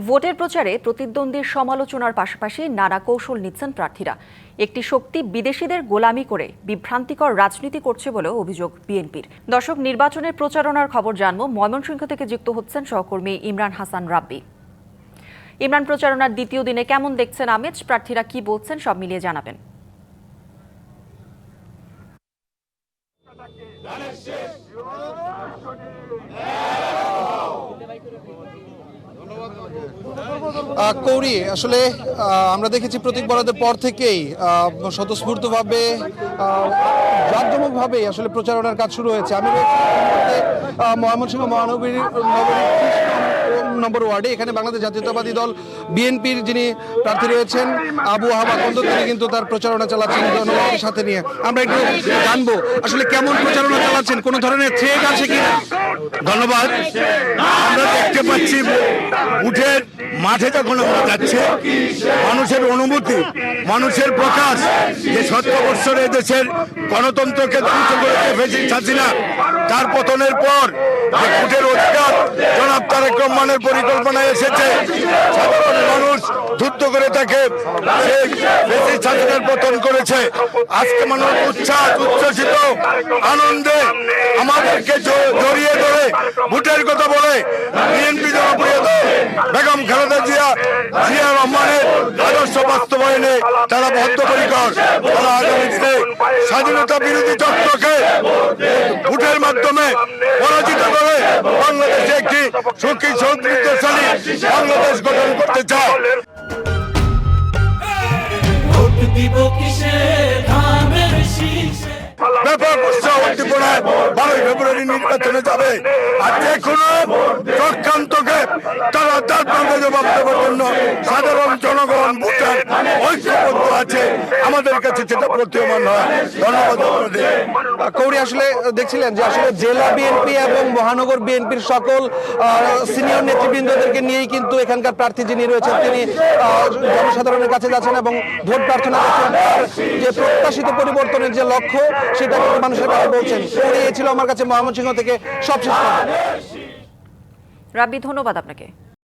ভোটের প্রচারে প্রতিদ্বন্দ্বীর সমালোচনার পাশাপাশি নানা কৌশল নিচ্ছেন প্রার্থীরা। একটি শক্তি বিদেশিদের গোলামি করে বিভ্রান্তিকর রাজনীতি করছে বলেও অভিযোগ বিএনপির। দর্শক, নির্বাচনের প্রচারণার খবর জানবো। ময়মনসিংহ থেকে যুক্ত হচ্ছেন সহকর্মী ইমরান হাসান রাব্বি। ইমরান, প্রচারণার দ্বিতীয় দিনে কেমন দেখছেন আমেজ? প্রার্থীরা কি বলছেন সব মিলিয়ে জানাবেন। কৌরি, আসলে আমরা দেখেছি প্রতীক বরাদ্দের পর থেকেই স্বতঃস্ফূর্তভাবে জাঁকজমকভাবে আসলে প্রচারণার কাজ শুরু হয়েছে। আমি ময়মনসিংহ মহানগরীর নম্বর ওয়ার্ডে। এখানে বাংলাদেশ জাতীয়তাবাদী দল বিএনপির যিনি প্রার্থী রয়েছেন আবু আহমদ আকন্দ, তিনি কিন্তু তার প্রচারণা চালাচ্ছেন জনগণের সাথে নিয়ে। আমরা একটু জানবো আসলে কেমন প্রচারণা চালাচ্ছেন, কোনো ধরনের থ্রেট আছে কিনা। ধন্যবাদ। আমরা দেখতে পাচ্ছি বুথের মাঠে যখন আমরা যাচ্ছে, মানুষের অনুভূতি, মানুষের প্রকাশ যে 17 বছরে দেশের গণতন্ত্রকে ধ্বংস করেছে ফ্যাসিস্ট হাসিনা, তার পতনের পর যে ভোটের অধিকার জনাব তারেক রহমানের পরিকল্পনায় এসেছে, সাধারণ মানুষ যুদ্ধ করে তাকে সেই ফ্যাসিস্ট হাসিনার পতন করেছে। আজকে মানুষ উচ্ছ্বসিত আনন্দে আমাদেরকে জড়িয়ে ধরে ভোটের কথা বলে বিএনপি জনপ্রিয় দল বেগম খালেদা জিয়া রহমানের আদর্শ বাস্তবায়নে তারা বদ্ধপরিকর। তারা আগামী দিনে স্বাধীনতা বিরোধী চক্রকে ভোটের মাধ্যমে পরাজিত করে বাংলাদেশে একটি সুখী সমৃদ্ধশালী বাংলাদেশ গঠন করতে চায়। ব্যাপক উৎসাহ উদ্দীপনায় 12 ফেব্রুয়ারি নির্বাচনে যাবে। আর যে কোনো চক্রান্তকে তারা তার প্রান্তে জবাব দেওয়ার জন্য সাধারণ জনগণ ভোটার ঐক্যবদ্ধ আছে। আমাদের কাছে সেটা প্রতীয়মান হয়। ধন্যবাদ আপনাদের। কৌরি, আসলে দেখছিলেন যে আসলে জেলা বিএনপি এবং মহানগর বিএনপির সকল সিনিয়র নেতৃবৃন্দদেরকে নিয়েই কিন্তু এখানকার প্রার্থী যিনি রয়েছেন তিনি জনসাধারণের কাছে যাচ্ছেন এবং ভোট প্রার্থনা করছেন। যে প্রত্যাশিত পরিবর্তনের যে লক্ষ্য সেটা কিন্তু মানুষের কাছে বলছেন। এই ছিল আমার কাছে ময়মনসিংহ থেকে সবশেষ। রাব্বি, ধন্যবাদ আপনাকে।